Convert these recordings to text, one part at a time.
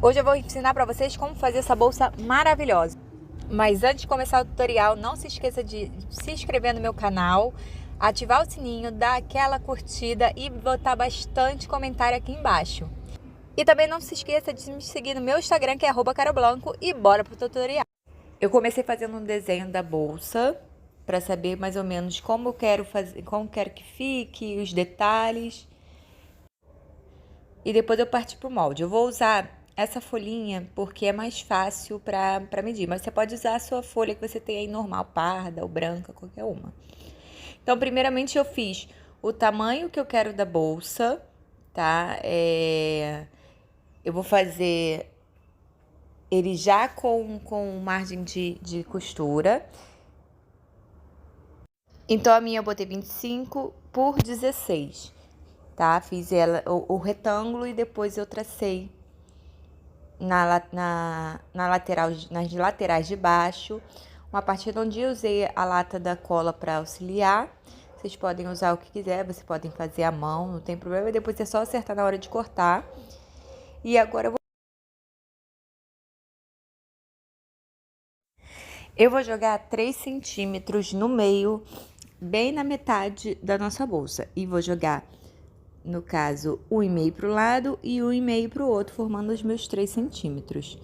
Hoje eu vou ensinar para vocês como fazer essa bolsa maravilhosa. Mas antes de começar o tutorial, não se esqueça de se inscrever no meu canal, ativar o sininho, dar aquela curtida e botar bastante comentário aqui embaixo. E também não se esqueça de me seguir no meu Instagram, que é @caroblanco, e bora pro tutorial. Eu comecei fazendo um desenho da bolsa para saber mais ou menos como eu quero fazer, como quero que fique, os detalhes. E depois eu parti pro molde. Eu vou usar essa folhinha porque é mais fácil para medir, mas você pode usar a sua folha que você tem aí normal, parda ou branca, qualquer uma. Então, primeiramente eu fiz o tamanho que eu quero da bolsa, tá? Eu vou fazer ele já com margem de costura. Então, a minha eu botei 25 por 16, tá? Fiz ela, o retângulo e depois eu tracei na lateral, nas laterais de baixo, uma parte redondinha. Eu usei a lata da cola para auxiliar. Vocês podem usar o que quiser, vocês podem fazer à mão, não tem problema. E depois é só acertar na hora de cortar. E agora eu vou jogar 3 centímetros no meio, bem na metade da nossa bolsa. E vou jogar, no caso, 1,5 para o lado e 1,5 para o outro, formando os meus 3 centímetros.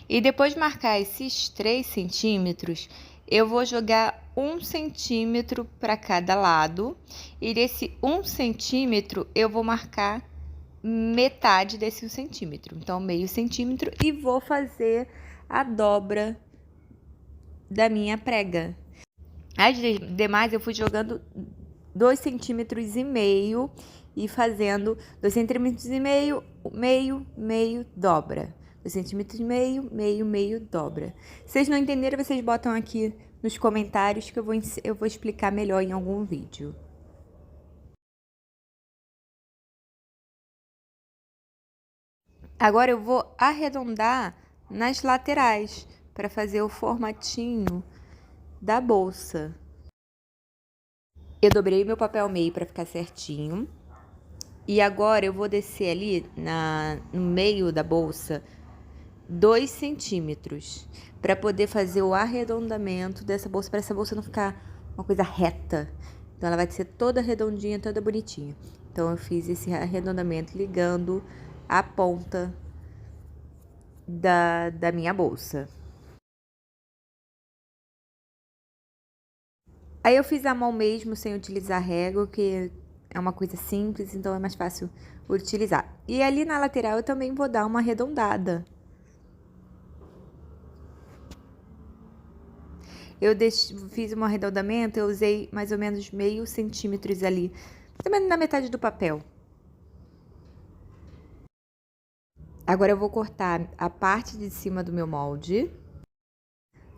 E depois de marcar esses 3 centímetros, eu vou jogar 1 centímetro para cada lado. E desse 1 centímetro, eu vou marcar metade desse 1 centímetro. Então, meio centímetro, e vou fazer a dobra da minha prega. As demais, eu fui jogando 2,5 centímetros e fazendo 2,5 centímetros, meio, dobra. 2,5 centímetros, meio, dobra. Se vocês não entenderam, vocês botam aqui nos comentários que eu vou explicar melhor em algum vídeo. Agora eu vou arredondar nas laterais para fazer o formatinho da bolsa. Eu dobrei meu papel meio para ficar certinho. E agora eu vou descer ali no meio da bolsa 2 centímetros para poder fazer o arredondamento dessa bolsa, para essa bolsa não ficar uma coisa reta. Então, ela vai ser toda redondinha, toda bonitinha. Então, eu fiz esse arredondamento ligando a ponta da minha bolsa. Aí, eu fiz a mão mesmo, sem utilizar régua, que é uma coisa simples, então é mais fácil utilizar. E ali na lateral, eu também vou dar uma arredondada. Eu fiz um arredondamento, eu usei mais ou menos meio centímetros ali, mais ou menos na metade do papel. Agora eu vou cortar a parte de cima do meu molde.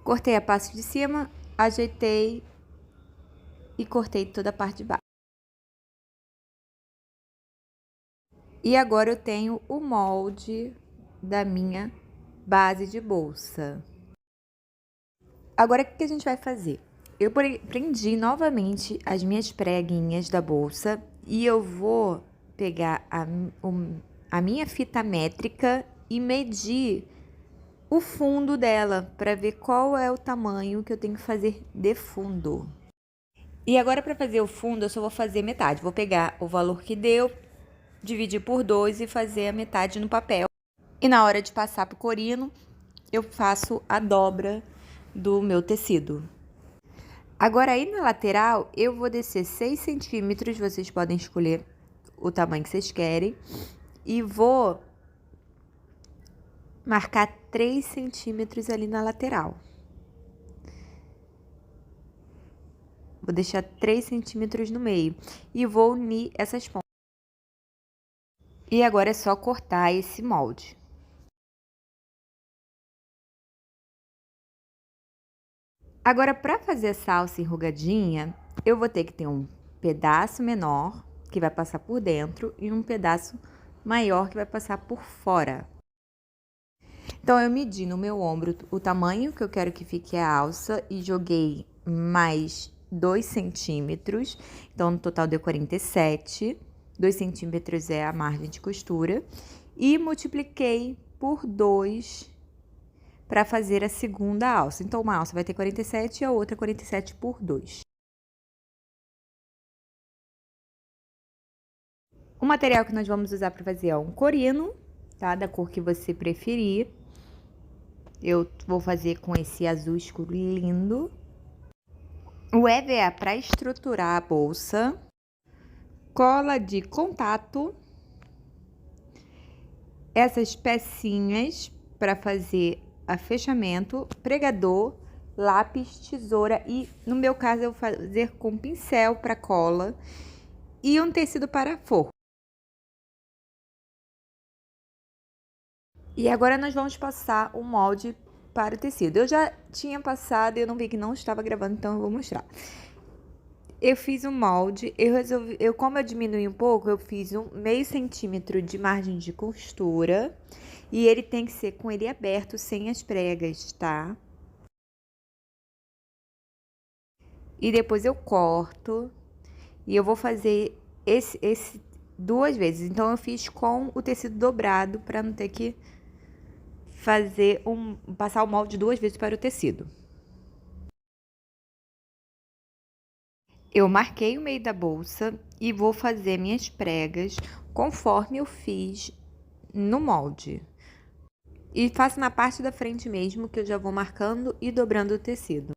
Cortei a parte de cima, ajeitei e cortei toda a parte de baixo. E agora eu tenho o molde da minha base de bolsa. Agora, o que a gente vai fazer? Eu prendi novamente as minhas preguinhas da bolsa e eu vou pegar a minha fita métrica e medir o fundo dela para ver qual é o tamanho que eu tenho que fazer de fundo. E agora, para fazer o fundo, eu só vou fazer metade. Vou pegar o valor que deu, dividir por 2 e fazer a metade no papel. E na hora de passar pro corino, eu faço a dobra do meu tecido. Agora, aí na lateral, eu vou descer 6 centímetros, vocês podem escolher o tamanho que vocês querem, e vou marcar 3 centímetros ali na lateral. Vou deixar 3 centímetros no meio e vou unir essas pontas. E agora é só cortar esse molde. Agora, para fazer essa alça enrugadinha, eu vou ter que ter um pedaço menor, que vai passar por dentro, e um pedaço maior, que vai passar por fora. Então, eu medi no meu ombro o tamanho que eu quero que fique a alça e joguei mais 2 centímetros. Então, no total deu 47. 2 centímetros é a margem de costura, e multipliquei por 2 para fazer a segunda alça. Então, uma alça vai ter 47 e a outra 47 por 2. O material que nós vamos usar para fazer é um corino, tá? Da cor que você preferir. Eu vou fazer com esse azul escuro lindo. O EVA para estruturar a bolsa. Cola de contato. Essas pecinhas para fazer a fechamento, pregador, lápis, tesoura e, no meu caso, eu vou fazer com pincel para cola e um tecido para forro. E agora nós vamos passar o molde para o tecido. Eu já tinha passado e eu não vi que não estava gravando, então eu vou mostrar. Eu fiz um molde, como eu diminui um pouco, eu fiz um meio centímetro de margem de costura. E ele tem que ser com ele aberto, sem as pregas, tá? E depois eu corto. E eu vou fazer esse 2 vezes. Então, eu fiz com o tecido dobrado, para não ter que passar o molde 2 vezes para o tecido. Eu marquei o meio da bolsa e vou fazer minhas pregas conforme eu fiz no molde. E faço na parte da frente mesmo, que eu já vou marcando e dobrando o tecido.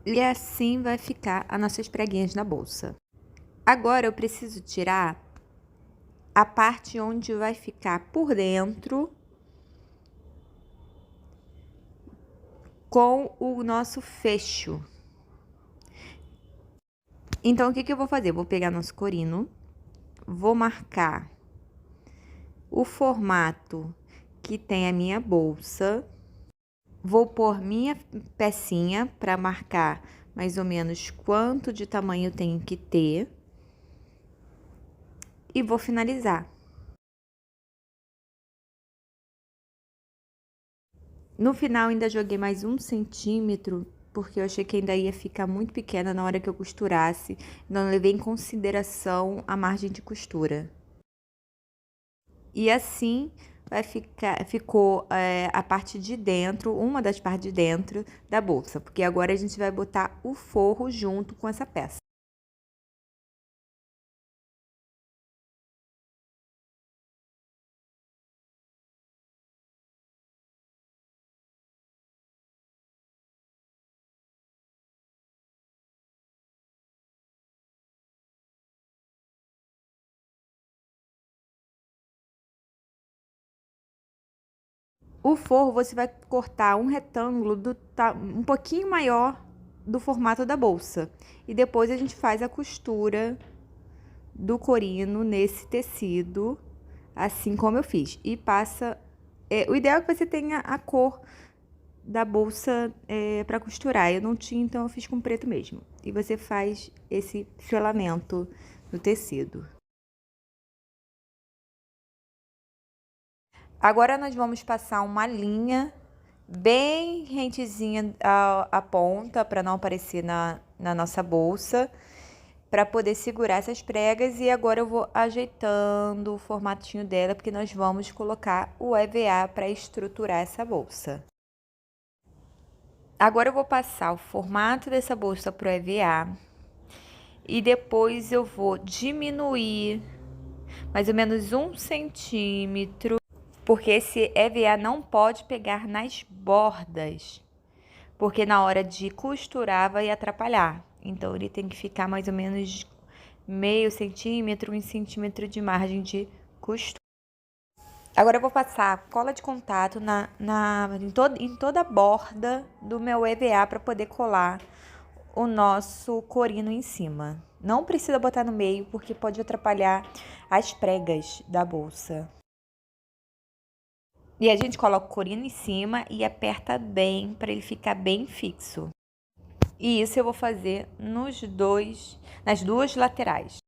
E assim vai ficar as nossas preguinhas na bolsa. Agora eu preciso tirar a parte onde vai ficar por dentro com o nosso fecho. Então, o que eu vou fazer? Vou pegar nosso corino, vou marcar o formato que tem a minha bolsa, vou pôr minha pecinha para marcar mais ou menos quanto de tamanho tem que ter e vou finalizar. No final, ainda joguei mais 1 centímetro, porque eu achei que ainda ia ficar muito pequena na hora que eu costurasse. Não levei em consideração a margem de costura. E assim ficou a parte de dentro, uma das partes de dentro da bolsa, porque agora a gente vai botar o forro junto com essa peça. O forro você vai cortar um retângulo um pouquinho maior do formato da bolsa. E depois a gente faz a costura do corino nesse tecido, assim como eu fiz. E passa... o ideal é que você tenha a cor da bolsa para costurar. Eu não tinha, então eu fiz com preto mesmo. E você faz esse filamento no tecido. Agora nós vamos passar uma linha bem rentezinha à ponta, para não aparecer na nossa bolsa, para poder segurar essas pregas. E agora eu vou ajeitando o formatinho dela, porque nós vamos colocar o EVA para estruturar essa bolsa. Agora eu vou passar o formato dessa bolsa pro EVA e depois eu vou diminuir mais ou menos 1 centímetro, porque esse EVA não pode pegar nas bordas, porque na hora de costurar vai atrapalhar. Então, ele tem que ficar mais ou menos meio centímetro, 1 centímetro de margem de costura. Agora, eu vou passar cola de contato em toda a borda do meu EVA para poder colar o nosso corino em cima. Não precisa botar no meio, porque pode atrapalhar as pregas da bolsa. E a gente coloca o corino em cima e aperta bem para ele ficar bem fixo. E isso eu vou fazer nas duas laterais.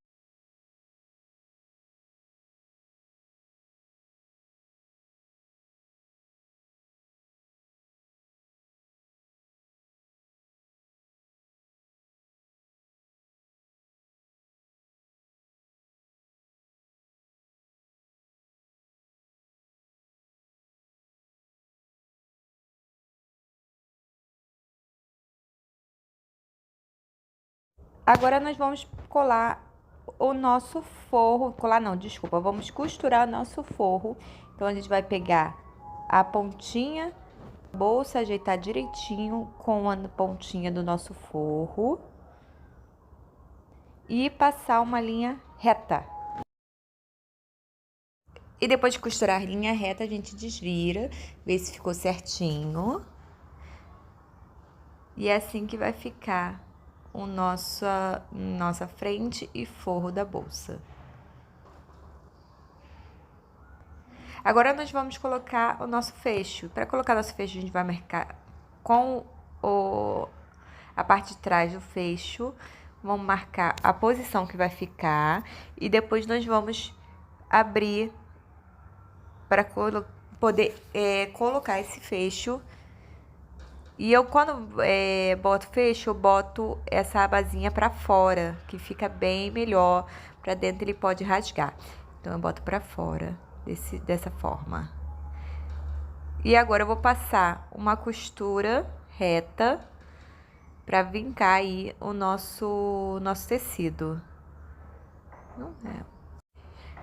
Agora nós vamos colar o nosso forro, colar não, desculpa, vamos costurar o nosso forro. Então, a gente vai pegar a pontinha da bolsa, ajeitar direitinho com a pontinha do nosso forro e passar uma linha reta. E depois de costurar a linha reta, a gente desvira, vê se ficou certinho. E é assim que vai ficar o nossa frente e forro da bolsa. Agora nós vamos colocar o nosso fecho. Para colocar nosso fecho, a gente vai marcar com a parte de trás do fecho. Vamos marcar a posição que vai ficar e depois nós vamos abrir para poder colocar esse fecho. E eu, quando boto fecho, eu boto essa abazinha para fora, que fica bem melhor. Para dentro ele pode rasgar. Então, eu boto para fora, dessa forma. E agora eu vou passar uma costura reta para vincar aí o nosso tecido. Não é.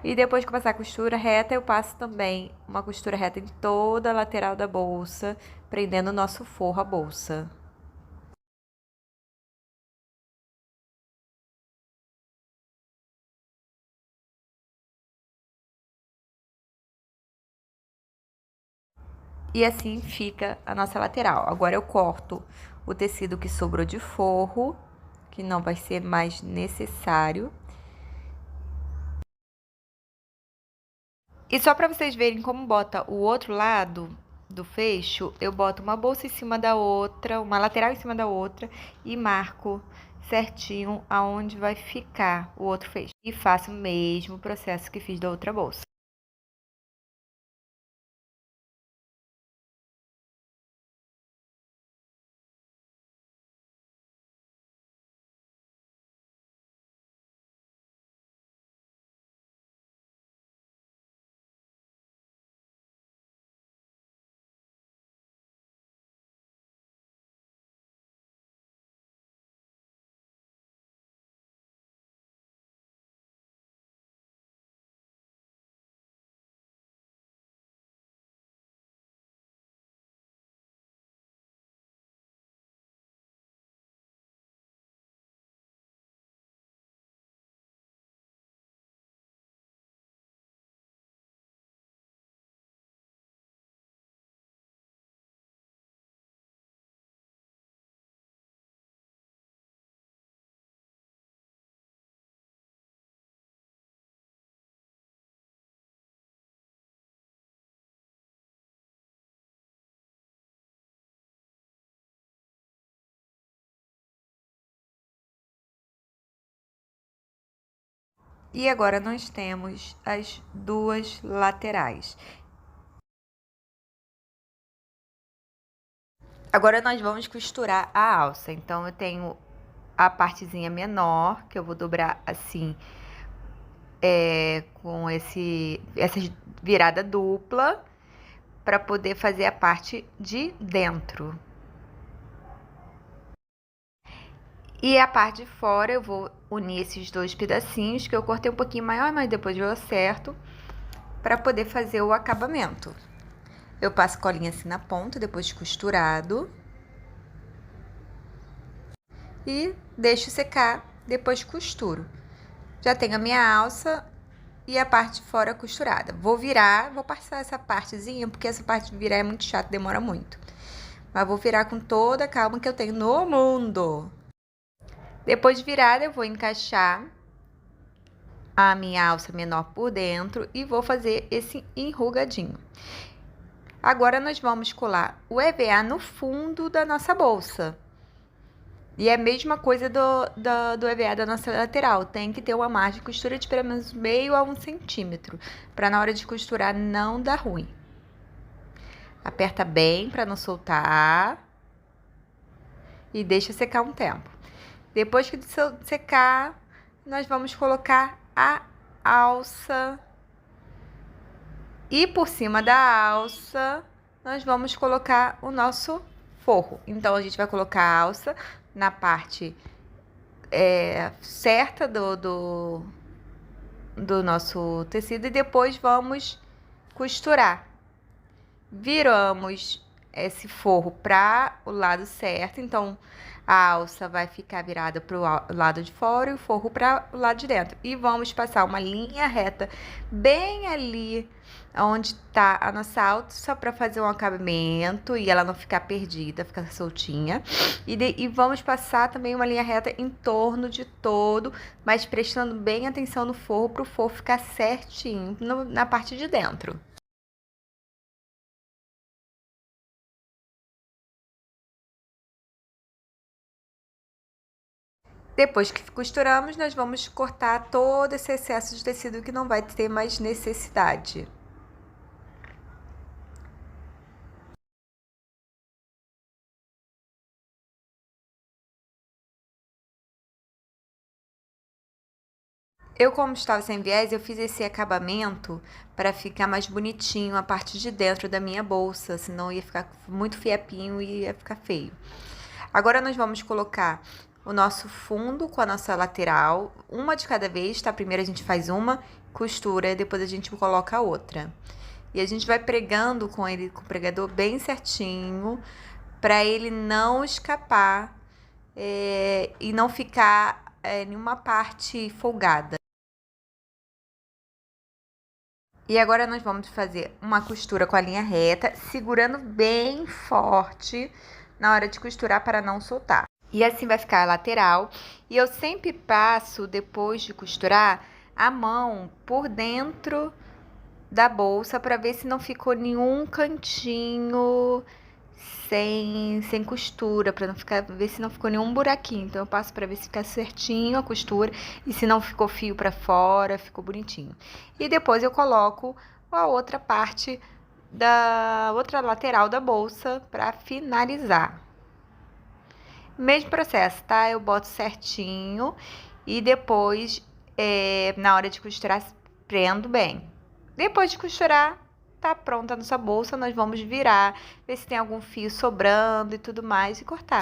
E depois que eu passar a costura reta, eu passo também uma costura reta em toda a lateral da bolsa, prendendo o nosso forro à bolsa. E assim fica a nossa lateral. Agora eu corto o tecido que sobrou de forro, que não vai ser mais necessário. E só para vocês verem como bota o outro lado do fecho, eu boto uma bolsa em cima da outra, uma lateral em cima da outra e marco certinho aonde vai ficar o outro fecho. E faço o mesmo processo que fiz da outra bolsa. E agora nós temos as duas laterais. Agora nós vamos costurar a alça. Então, eu tenho a partezinha menor, que eu vou dobrar assim, com essa virada dupla, para poder fazer a parte de dentro. E a parte de fora eu vou unir esses dois pedacinhos, que eu cortei um pouquinho maior, mas depois eu acerto, para poder fazer o acabamento. Eu passo colinha assim na ponta, depois de costurado. E deixo secar, depois costuro. Já tenho a minha alça e a parte de fora costurada. Vou virar, vou passar essa partezinha, porque essa parte de virar é muito chata, demora muito. Mas vou virar com toda a calma que eu tenho no mundo. Depois de virada, eu vou encaixar a minha alça menor por dentro e vou fazer esse enrugadinho. Agora, nós vamos colar o EVA no fundo da nossa bolsa. E é a mesma coisa do EVA da nossa lateral. Tem que ter uma margem de costura de pelo menos meio a 1 centímetro, para na hora de costurar não dar ruim. Aperta bem para não soltar e deixa secar um tempo. Depois que secar, nós vamos colocar a alça. E por cima da alça, nós vamos colocar o nosso forro. Então, a gente vai colocar a alça na parte certa do nosso tecido e depois vamos costurar. Viramos esse forro para o lado certo, então a alça vai ficar virada para o lado de fora e o forro para o lado de dentro. E vamos passar uma linha reta bem ali onde está a nossa alça para fazer um acabamento e ela não ficar perdida, ficar soltinha. E vamos passar também uma linha reta em torno de todo, mas prestando bem atenção no forro para o forro ficar certinho na parte de dentro. Depois que costuramos, nós vamos cortar todo esse excesso de tecido que não vai ter mais necessidade. Eu, como estava sem viés, eu fiz esse acabamento para ficar mais bonitinho a parte de dentro da minha bolsa, senão ia ficar muito fiapinho e ia ficar feio. Agora nós vamos colocar o nosso fundo com a nossa lateral, uma de cada vez, tá? Primeiro a gente faz uma costura, depois a gente coloca a outra. E a gente vai pregando com ele, com o pregador bem certinho, para ele não escapar e não ficar nenhuma parte folgada. E agora nós vamos fazer uma costura com a linha reta, segurando bem forte na hora de costurar para não soltar. E assim vai ficar a lateral. E eu sempre passo, depois de costurar, a mão por dentro da bolsa para ver se não ficou nenhum cantinho sem costura, para não ficar, ver se não ficou nenhum buraquinho. Então eu passo para ver se fica certinho a costura e se não ficou fio para fora, ficou bonitinho. E depois eu coloco a outra parte da outra lateral da bolsa para finalizar. Mesmo processo, tá? Eu boto certinho e depois, na hora de costurar, prendo bem. Depois de costurar, tá pronta a nossa bolsa, nós vamos virar, ver se tem algum fio sobrando e tudo mais e cortar.